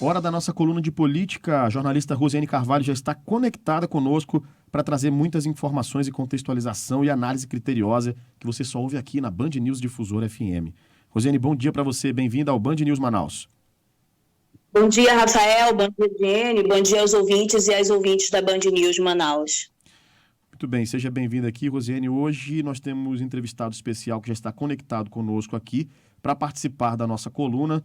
Hora da nossa coluna de política. A jornalista Rosiane Carvalho já está conectada conosco para trazer muitas informações e contextualização e análise criteriosa que você só ouve aqui na Band News Difusora FM. Rosiane, bom dia para você. Bem-vinda ao Band News Manaus. Bom dia, Rafael. Bom dia, Jenny. Bom dia aos ouvintes e às ouvintes da Band News Manaus. Muito bem, seja bem-vinda aqui, Rosiane. Hoje nós temos um entrevistado especial que já está conectado conosco aqui para participar da nossa coluna.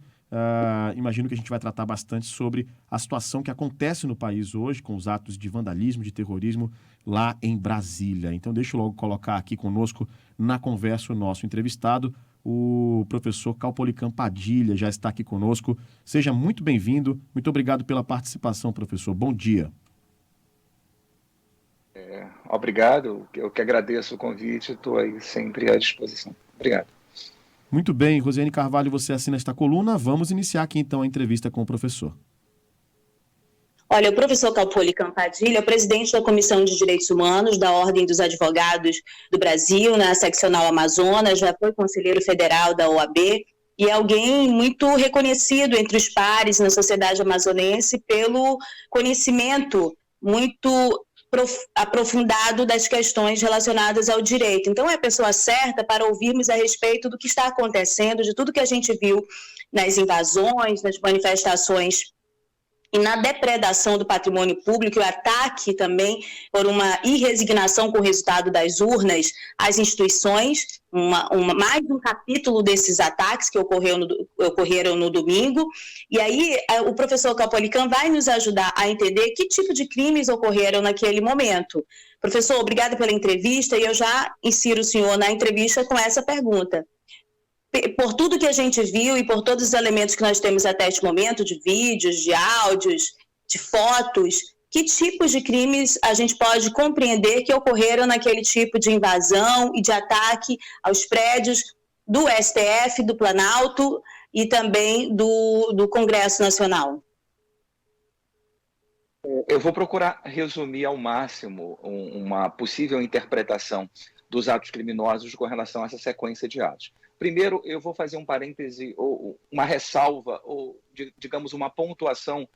Imagino que a gente vai tratar bastante sobre a situação que acontece no país hoje, com os atos de vandalismo, de terrorismo lá em Brasília. Então, deixa eu logo colocar aqui conosco na conversa o nosso entrevistado, o professor Caupolicán Padilha, já está aqui conosco. Seja muito bem-vindo. Muito obrigado pela participação, professor. Bom dia. Obrigado, eu que agradeço o convite, estou aí sempre à disposição. Obrigado. Muito bem, Rosiane Carvalho, você assina esta coluna. Vamos iniciar aqui então a entrevista com o professor. Olha, o professor Caupolicán Padilha é o presidente da Comissão de Direitos Humanos da Ordem dos Advogados do Brasil, na seccional Amazonas, já foi conselheiro federal da OAB e é alguém muito reconhecido entre os pares na sociedade amazonense pelo conhecimento muito aprofundado das questões relacionadas ao direito. Então, é a pessoa certa para ouvirmos a respeito do que está acontecendo, de tudo que a gente viu nas invasões, nas manifestações e na depredação do patrimônio público, e o ataque também por uma irresignação com o resultado das urnas às instituições, mais um capítulo desses ataques que ocorreram no domingo. E aí o professor Caupolicán vai nos ajudar a entender que tipo de crimes ocorreram naquele momento. Professor, obrigada pela entrevista, e eu já insiro o senhor na entrevista com essa pergunta. Por tudo que a gente viu e por todos os elementos que nós temos até este momento, de vídeos, de áudios, de fotos, que tipos de crimes a gente pode compreender que ocorreram naquele tipo de invasão e de ataque aos prédios do STF, do Planalto e também do Congresso Nacional? Eu vou procurar resumir ao máximo uma possível interpretação dos atos criminosos com relação a essa sequência de atos. Primeiro, eu vou fazer um parêntese, ou uma ressalva, ou, digamos, uma pontuação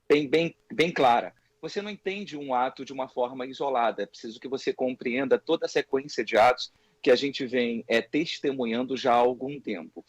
bem clara. Você não entende um ato de uma forma isolada, é preciso que você compreenda toda a sequência de atos que a gente vem testemunhando já há algum tempo.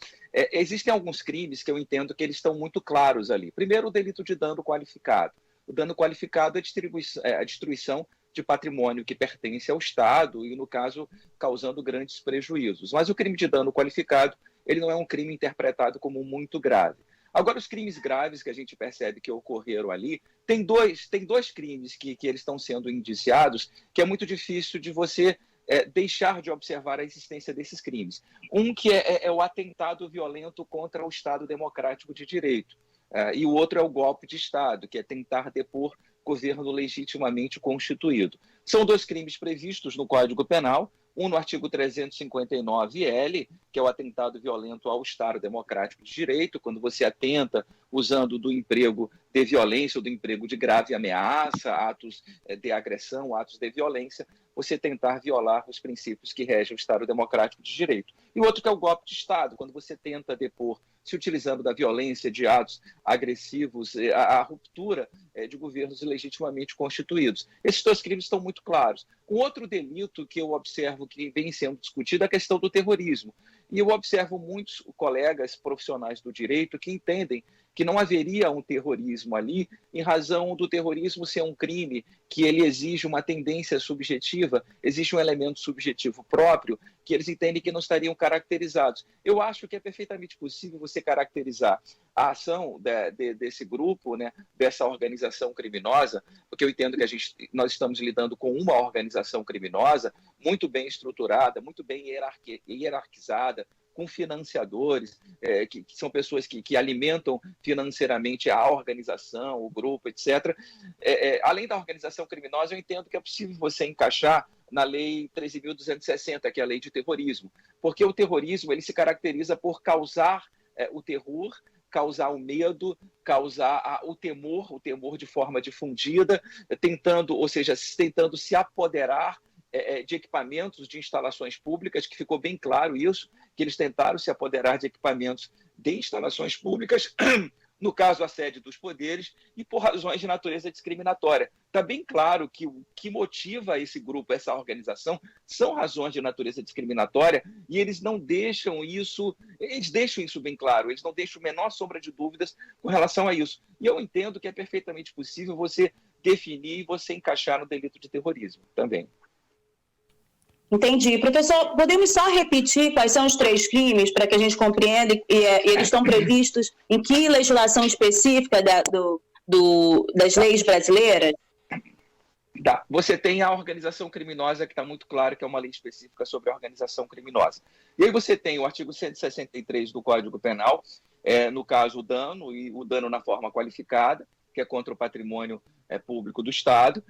Existem alguns crimes que eu entendo que eles estão muito claros ali. Primeiro, o delito de dano qualificado. O dano qualificado é a destruição de patrimônio que pertence ao Estado e, no caso, causando grandes prejuízos. Mas o crime de dano qualificado, ele não é um crime interpretado como muito grave. Agora, os crimes graves que a gente percebe que ocorreram ali, tem dois crimes que eles estão sendo indiciados, que é muito difícil de você deixar de observar a existência desses crimes. Um que é o atentado violento contra o Estado Democrático de Direito, e o outro é o golpe de Estado, que é tentar depor governo legitimamente constituído. São dois crimes previstos no Código Penal, um no artigo 359-L, que é o atentado violento ao Estado Democrático de Direito, quando você atenta usando do emprego de violência ou do emprego de grave ameaça, atos de agressão, atos de violência, você tentar violar os princípios que regem o Estado Democrático de Direito. E o outro que é o golpe de Estado, quando você tenta depor, se utilizando da violência, de atos agressivos, a ruptura de governos legitimamente constituídos. Esses dois crimes estão muito claros. Um outro delito que eu observo que vem sendo discutido é a questão do terrorismo. E eu observo muitos colegas profissionais do direito que entendem que não haveria um terrorismo ali, em razão do terrorismo ser um crime que ele exige uma tendência subjetiva, existe um elemento subjetivo próprio, que eles entendem que não estariam caracterizados. Eu acho que é perfeitamente possível você caracterizar a ação desse grupo, né, dessa organização criminosa, porque eu entendo que nós estamos lidando com uma organização criminosa muito bem estruturada, muito bem hierarquizada, com financiadores, que são pessoas que alimentam financeiramente a organização, o grupo, etc. Além da organização criminosa, eu entendo que é possível você encaixar na Lei 13.260, que é a lei de terrorismo, porque o terrorismo ele se caracteriza por causar o terror, causar o medo, causar o temor de forma difundida, tentando se apoderar de equipamentos, de instalações públicas, que ficou bem claro isso, que eles tentaram se apoderar de equipamentos de instalações públicas, no caso, a sede dos poderes, e por razões de natureza discriminatória. Está bem claro que o que motiva esse grupo, essa organização, são razões de natureza discriminatória, e eles não deixam isso, eles deixam isso bem claro, eles não deixam a menor sombra de dúvidas com relação a isso. E eu entendo que é perfeitamente possível você definir e você encaixar no delito de terrorismo também. Entendi. Professor, podemos só repetir quais são os 3 crimes para que a gente compreenda e eles estão previstos em que legislação específica das leis brasileiras? Tá. Você tem a organização criminosa, que está muito claro que é uma lei específica sobre a organização criminosa. E aí você tem o artigo 163 do Código Penal, no caso o dano, e o dano na forma qualificada, que é contra o patrimônio público do Estado.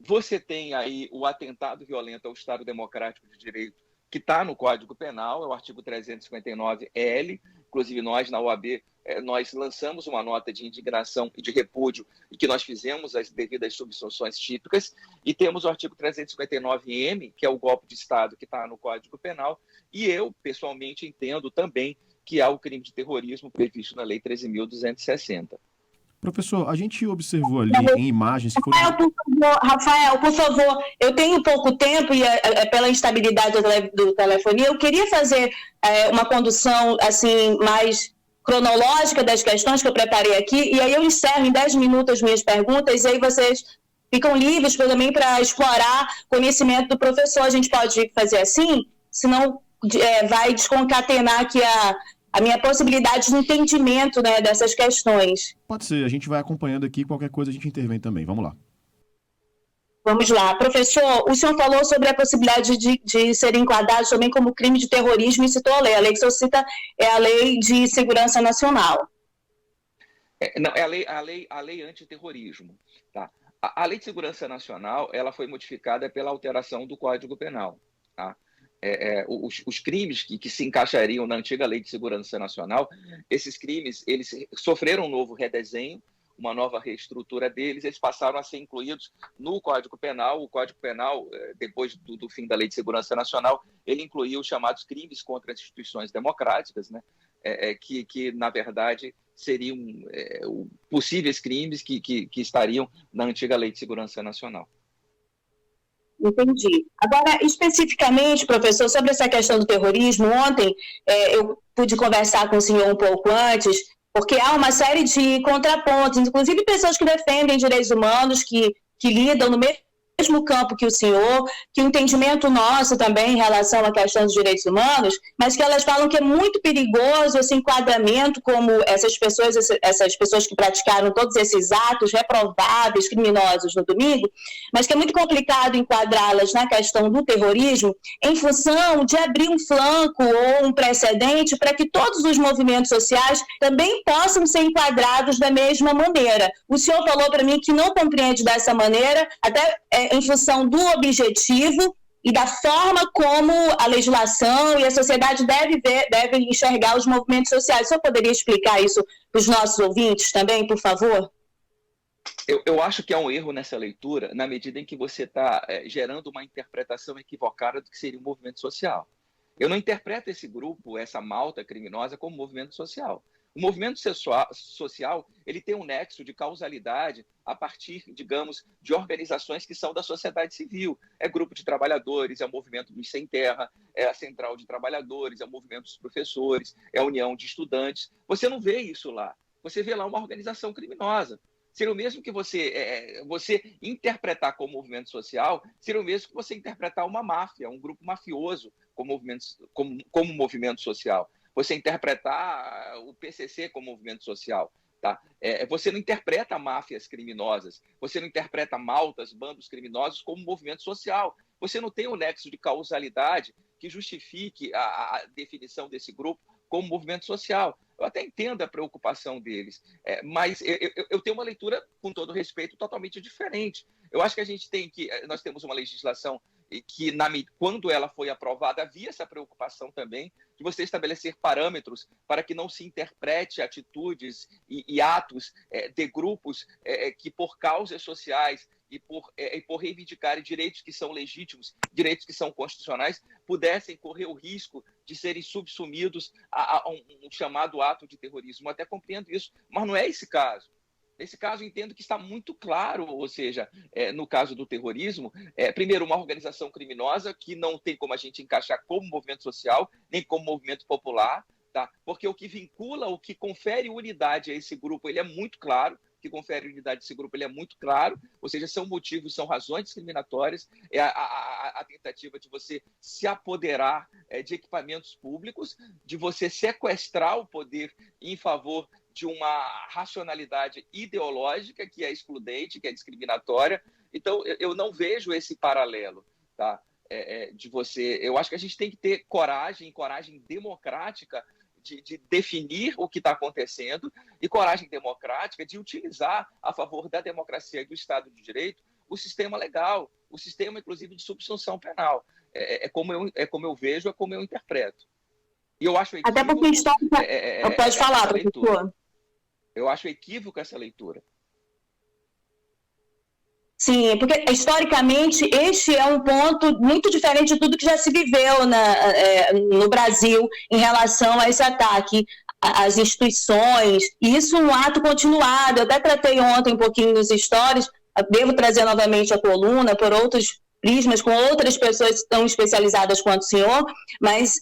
Você tem aí o atentado violento ao Estado Democrático de Direito, que está no Código Penal, é o artigo 359-L. Inclusive, nós, na OAB, nós lançamos uma nota de indignação e de repúdio e que nós fizemos as devidas subsanções típicas. E temos o artigo 359-M, que é o golpe de Estado, que está no Código Penal. E eu, pessoalmente, entendo também que há o crime de terrorismo previsto na Lei 13.260. Professor, a gente observou ali em imagens... Rafael, por favor, eu tenho pouco tempo e pela instabilidade do telefonia, eu queria fazer uma condução assim, mais cronológica das questões que eu preparei aqui, e aí eu encerro em 10 minutos as minhas perguntas, e aí vocês ficam livres também para explorar conhecimento do professor. A gente pode fazer assim, senão vai desconcatenar aqui a minha possibilidade de entendimento, né, dessas questões. Pode ser, a gente vai acompanhando aqui, qualquer coisa a gente intervém também. Vamos lá. Vamos lá. Professor, o senhor falou sobre a possibilidade de serem enquadrados também como crime de terrorismo e citou a lei. A lei que o senhor cita é a Lei de Segurança Nacional. Não, é a lei antiterrorismo. Tá? A Lei de Segurança Nacional ela foi modificada pela alteração do Código Penal. Tá? Os crimes que se encaixariam na antiga Lei de Segurança Nacional, esses crimes eles sofreram um novo redesenho, uma nova reestrutura deles, eles passaram a ser incluídos no Código Penal. O Código Penal, depois do fim da Lei de Segurança Nacional, ele incluiu os chamados crimes contra as instituições democráticas, né? Que na verdade, seriam possíveis crimes que estariam na antiga Lei de Segurança Nacional. Entendi. Agora, especificamente, professor, sobre essa questão do terrorismo, ontem eu pude conversar com o senhor um pouco antes, porque há uma série de contrapontos, inclusive pessoas que defendem direitos humanos, que lidam no mesmo campo que o senhor, que o entendimento nosso também em relação à questão dos direitos humanos, mas que elas falam que é muito perigoso esse enquadramento como essas pessoas que praticaram todos esses atos reprováveis, criminosos no domingo, mas que é muito complicado enquadrá-las na questão do terrorismo em função de abrir um flanco ou um precedente para que todos os movimentos sociais também possam ser enquadrados da mesma maneira. O senhor falou para mim que não compreende dessa maneira, até em função do objetivo e da forma como a legislação e a sociedade devem enxergar os movimentos sociais. O senhor poderia explicar isso para os nossos ouvintes também, por favor? Eu acho que há um erro nessa leitura, na medida em que você está gerando uma interpretação equivocada do que seria um movimento social. Eu não interpreto esse grupo, essa malta criminosa, como movimento social. O movimento social ele tem um nexo de causalidade a partir, digamos, de organizações que são da sociedade civil. É grupo de trabalhadores, é o movimento dos sem terra, é a central de trabalhadores, é o movimento dos professores, é a união de estudantes. Você não vê isso lá. Você vê lá uma organização criminosa. Seria o mesmo que você interpretar como movimento social, seria o mesmo que você interpretar uma máfia, um grupo mafioso como movimento social. Você interpretar o PCC como movimento social. Tá? Você não interpreta máfias criminosas, você não interpreta maltas, bandos criminosos como movimento social. Você não tem o nexo de causalidade que justifique a definição desse grupo como movimento social. Eu até entendo a preocupação deles, mas eu tenho uma leitura, com todo respeito, totalmente diferente. Eu acho que nós temos uma legislação que quando ela foi aprovada havia essa preocupação também de você estabelecer parâmetros para que não se interprete atitudes e atos de grupos que por causas sociais e por reivindicarem direitos que são legítimos, direitos que são constitucionais, pudessem correr o risco de serem subsumidos a um chamado ato de terrorismo. Eu até compreendo isso, mas não é esse caso. Nesse caso, entendo que está muito claro, ou seja, no caso do terrorismo, primeiro, uma organização criminosa que não tem como a gente encaixar como movimento social, nem como movimento popular, tá? Porque o que vincula, o que confere unidade a esse grupo, ele é muito claro, que confere unidade a esse grupo, ele é muito claro, ou seja, são motivos, são razões discriminatórias, é a tentativa de você se apoderar de equipamentos públicos, de você sequestrar o poder em favor de uma racionalidade ideológica que é excludente, que é discriminatória. Então, eu não vejo esse paralelo, tá? Eu acho que a gente tem que ter coragem democrática de definir o que está acontecendo e coragem democrática de utilizar a favor da democracia e do Estado de Direito o sistema legal, o sistema, inclusive, de subsunção penal. Como eu vejo, é como eu interpreto. E eu acho até porque pode falar, professor. Eu acho equívoco essa leitura. Sim, porque historicamente este é um ponto muito diferente de tudo que já se viveu no Brasil em relação a esse ataque às instituições, e isso é um ato continuado. Eu até tratei ontem um pouquinho nos stories, devo trazer novamente a coluna por outros prismas, com outras pessoas tão especializadas quanto o senhor, mas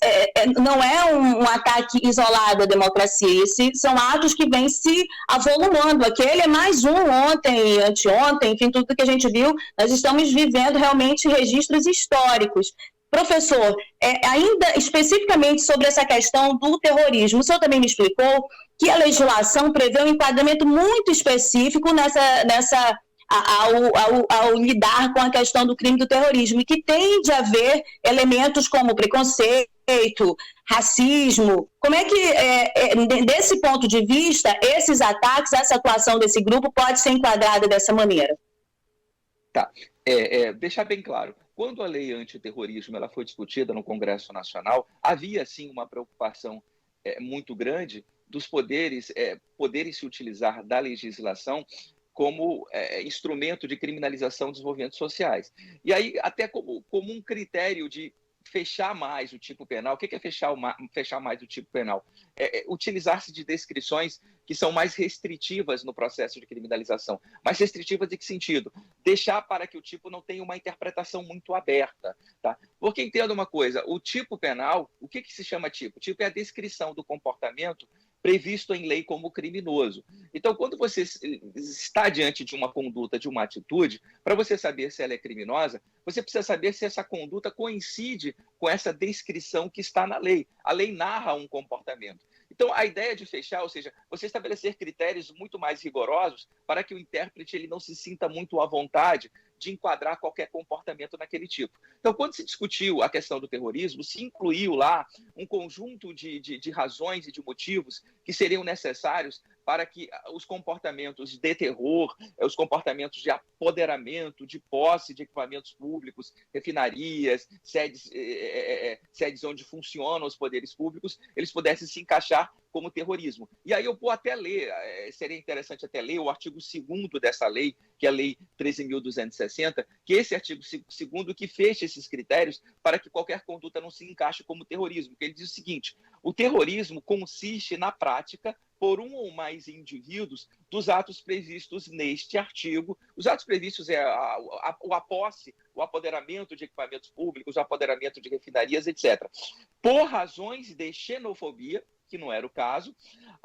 não é um ataque isolado à democracia. São atos que vêm se avolumando. Aquele é mais um ontem, anteontem, enfim, tudo que a gente viu. Nós estamos vivendo realmente registros históricos. Professor, ainda especificamente sobre essa questão do terrorismo, o senhor também me explicou que a legislação prevê um enquadramento muito específico ao lidar com a questão do crime do terrorismo, e que tem de haver elementos como preconceito, racismo. Como é que, desse ponto de vista, esses ataques, essa atuação desse grupo pode ser enquadrada dessa maneira? Tá. Deixar bem claro, quando a lei antiterrorismo ela foi discutida no Congresso Nacional, havia, sim, uma preocupação muito grande dos poderes se utilizar da legislação como instrumento de criminalização dos movimentos sociais. E aí, até como um critério de fechar mais o tipo penal. O que é fechar mais o tipo penal? Utilizar-se de descrições que são mais restritivas no processo de criminalização. Mais restritivas em que sentido? Deixar para que o tipo não tenha uma interpretação muito aberta. Tá? Porque entenda uma coisa, o tipo penal, o que se chama tipo? Tipo é a descrição do comportamento previsto em lei como criminoso. Então, quando você está diante de uma conduta, de uma atitude, para você saber se ela é criminosa, você precisa saber se essa conduta coincide com essa descrição que está na lei. A lei narra um comportamento. Então, a ideia de fechar, ou seja, você estabelecer critérios muito mais rigorosos para que o intérprete ele não se sinta muito à vontade de enquadrar qualquer comportamento naquele tipo. Então, quando se discutiu a questão do terrorismo, se incluiu lá um conjunto de razões e de motivos que seriam necessários para que os comportamentos de terror, os comportamentos de apoderamento, de posse de equipamentos públicos, refinarias, sedes onde funcionam os poderes públicos, eles pudessem se encaixar como terrorismo. E aí eu vou até ler, seria interessante até ler o artigo 2º dessa lei, que é a Lei 13.260, que é esse artigo 2º que fecha esses critérios para que qualquer conduta não se encaixe como terrorismo. Que ele diz o seguinte: o terrorismo consiste na prática por um ou mais indivíduos dos atos previstos neste artigo. Os atos previstos a posse, o apoderamento de equipamentos públicos, o apoderamento de refinarias, etc. Por razões de xenofobia, que não era o caso,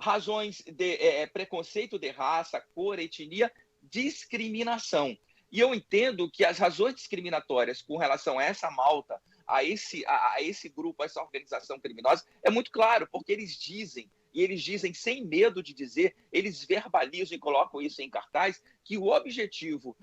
razões de preconceito de raça, cor, etnia, discriminação. E eu entendo que as razões discriminatórias com relação a essa malta, a esse grupo, a essa organização criminosa, é muito claro, porque eles dizem, e eles dizem sem medo de dizer, eles verbalizam e colocam isso em cartaz, que o objetivo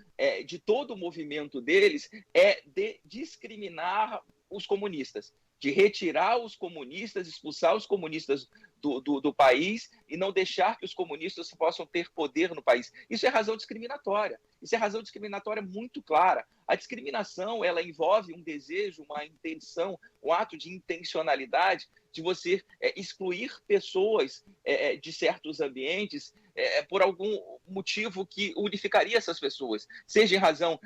de todo o movimento deles é de discriminar os comunistas, de retirar os comunistas, expulsar os comunistas do país e não deixar que os comunistas possam ter poder no país. Isso é razão discriminatória. Isso é razão discriminatória muito clara. A discriminação, ela envolve um desejo, uma intenção, um ato de intencionalidade de você excluir pessoas de certos ambientes por algum motivo que unificaria essas pessoas, seja em razão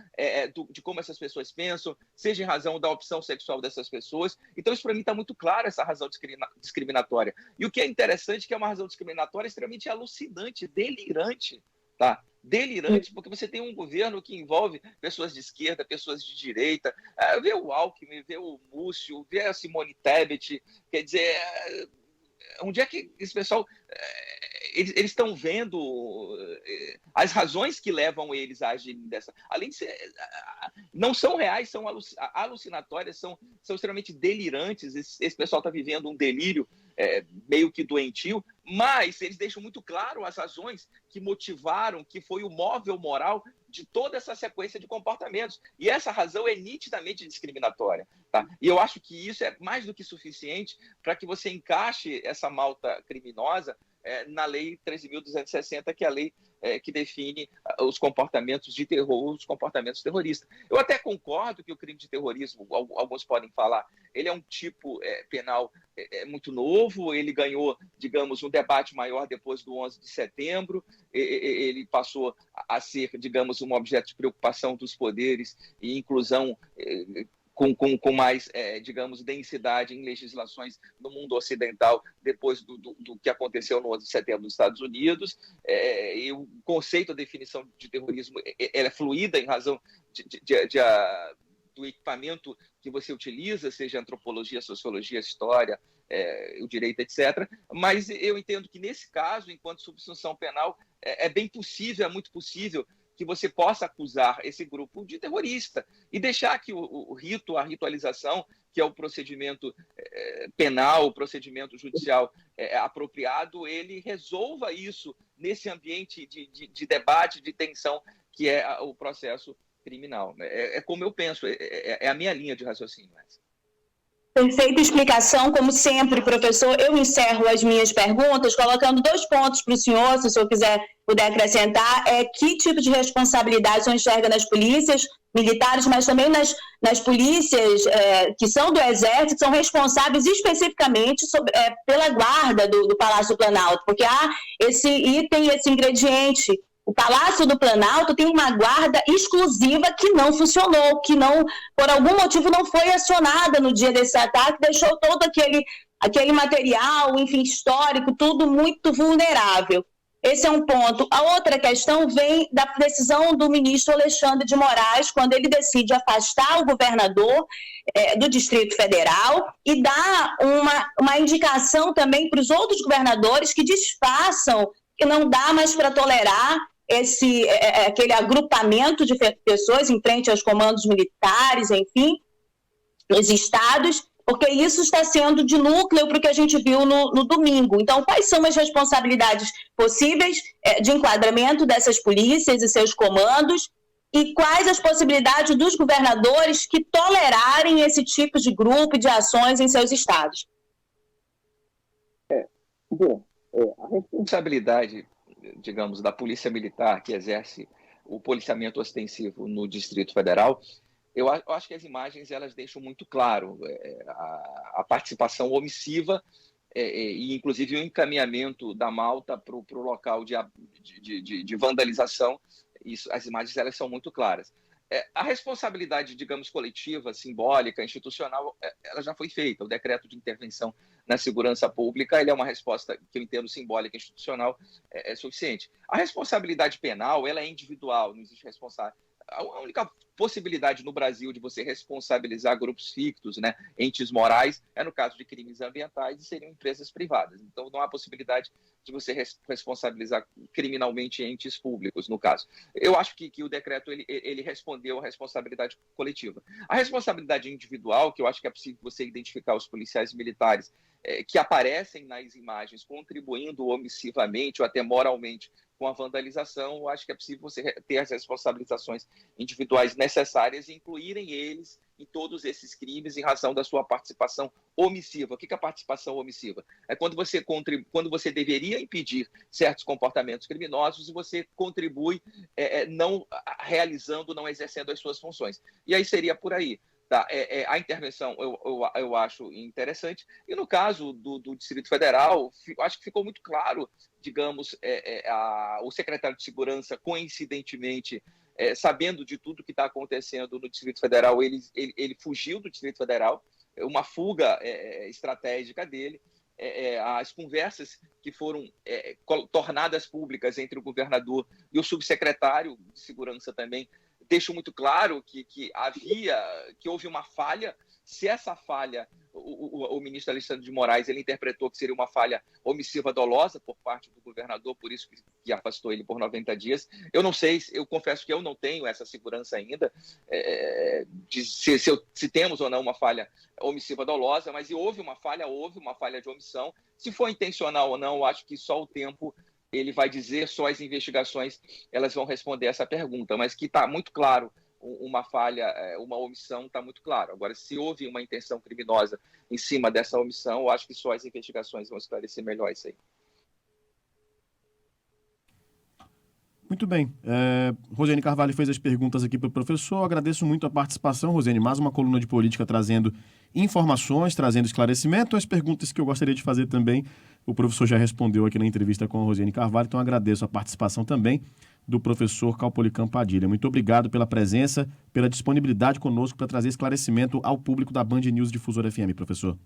de como essas pessoas pensam, seja em razão da opção sexual dessas pessoas. Então, isso para mim está muito claro, essa razão discriminatória. E o que é interessante é que é uma razão discriminatória extremamente alucinante, delirante, tá? Delirante, porque você tem um governo que envolve pessoas de esquerda, pessoas de direita, vê o Alckmin, vê o Múcio, vê a Simone Tebet, quer dizer, onde é que esse pessoal... Eles estão vendo as razões que levam eles a agirem dessa... Além de ser... Não são reais, são alucinatórias, são extremamente delirantes. Esse pessoal está vivendo um delírio meio que doentio, mas eles deixam muito claro as razões que motivaram, que foi o móvel moral de toda essa sequência de comportamentos. E essa razão é nitidamente discriminatória. Tá? E eu acho que isso é mais do que suficiente para que você encaixe essa malta criminosa na Lei 13.260, que é a lei que define os comportamentos de terror, os comportamentos terroristas. Eu até concordo que o crime de terrorismo, alguns podem falar, ele é um tipo penal muito novo, ele ganhou, digamos, um debate maior depois do 11 de setembro, ele passou a ser, digamos, um objeto de preocupação dos poderes e inclusão com mais, digamos, densidade em legislações no mundo ocidental depois do que aconteceu no 11 de setembro nos Estados Unidos. E o conceito, a definição de terrorismo, ela é fluida em razão do equipamento que você utiliza, seja antropologia, sociologia, história, o direito, etc. Mas eu entendo que, nesse caso, enquanto subsunção penal, é bem possível, é muito possível que você possa acusar esse grupo de terrorista e deixar que o rito, a ritualização, que é o procedimento penal, o procedimento judicial apropriado, ele resolva isso nesse ambiente de debate, de tensão, que é o processo criminal. É como eu penso, é a minha linha de raciocínio. Perfeita explicação, como sempre, professor. Eu encerro as minhas perguntas colocando 2 pontos para o senhor, se o senhor puder acrescentar, que tipo de responsabilidade o senhor enxerga nas polícias militares, mas também nas polícias que são do Exército, que são responsáveis especificamente pela guarda do Palácio do Planalto, porque há esse item, esse ingrediente. O Palácio do Planalto tem uma guarda exclusiva que não funcionou, que não, por algum motivo não foi acionada no dia desse ataque, deixou todo aquele material, enfim, histórico, tudo muito vulnerável. Esse é um ponto. A outra questão vem da decisão do ministro Alexandre de Moraes, quando ele decide afastar o governador do Distrito Federal e dá uma indicação também para os outros governadores que desfaçam, que não dá mais para tolerar aquele agrupamento de pessoas em frente aos comandos militares, enfim, nos estados, porque isso está sendo de núcleo para o que a gente viu no domingo. Então, quais são as responsabilidades possíveis de enquadramento dessas polícias e seus comandos, e quais as possibilidades dos governadores que tolerarem esse tipo de grupo e de ações em seus estados? A responsabilidade, digamos, da Polícia Militar, que exerce o policiamento ostensivo no Distrito Federal, eu acho que as imagens elas deixam muito claro a participação omissiva e, inclusive, o encaminhamento da malta para o local de vandalização. As imagens elas são muito claras. A responsabilidade, digamos, coletiva, simbólica, institucional, ela já foi feita. O decreto de intervenção na segurança pública ele é uma resposta que eu entendo simbólica e institucional é suficiente. A responsabilidade penal ela é individual, não existe responsável. A única possibilidade no Brasil de você responsabilizar grupos fictos, né, entes morais, é no caso de crimes ambientais e seriam empresas privadas. Então, não há possibilidade de você responsabilizar criminalmente entes públicos, no caso. Eu acho que o decreto ele respondeu à responsabilidade coletiva. A responsabilidade individual, que eu acho que é possível você identificar os policiais militares que aparecem nas imagens contribuindo omissivamente ou até moralmente com a vandalização, eu acho que é possível você ter as responsabilizações individuais necessárias e incluírem eles em todos esses crimes em razão da sua participação omissiva. O que é a participação omissiva? É quando você deveria impedir certos comportamentos criminosos e você contribui não realizando, não exercendo as suas funções. E aí seria por aí. Tá, a intervenção eu acho interessante. E no caso do Distrito Federal, acho que ficou muito claro, digamos, o secretário de Segurança, coincidentemente, sabendo de tudo que está acontecendo no Distrito Federal, ele fugiu do Distrito Federal, uma fuga estratégica dele. As conversas que foram tornadas públicas entre o governador e o subsecretário de Segurança também deixam muito claro que houve uma falha. Se essa falha, o ministro Alexandre de Moraes, ele interpretou que seria uma falha omissiva dolosa por parte do governador, por isso que afastou ele por 90 dias. Eu não sei, eu confesso que eu não tenho essa segurança ainda de se temos ou não uma falha omissiva dolosa, mas houve uma falha de omissão. Se foi intencional ou não, eu acho que só o tempo ele vai dizer, só as investigações elas vão responder essa pergunta, mas que está muito claro uma falha, uma omissão, está muito claro. Agora, se houve uma intenção criminosa em cima dessa omissão, eu acho que só as investigações vão esclarecer melhor isso aí. Muito bem. Rosiane Carvalho fez as perguntas aqui para o professor. Agradeço muito a participação, Rosiane. Mais uma coluna de política trazendo informações, trazendo esclarecimento. As perguntas que eu gostaria de fazer também, o professor já respondeu aqui na entrevista com a Rosiane Carvalho, então agradeço a participação também do professor Caupolicán Padilha. Muito obrigado pela presença, pela disponibilidade conosco para trazer esclarecimento ao público da Band News Difusora FM, professor.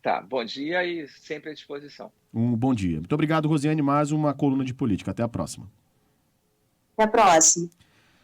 Tá, bom dia e sempre à disposição. Um bom dia. Muito obrigado, Rosiane. Mais uma coluna de política. Até a próxima. Até a próxima.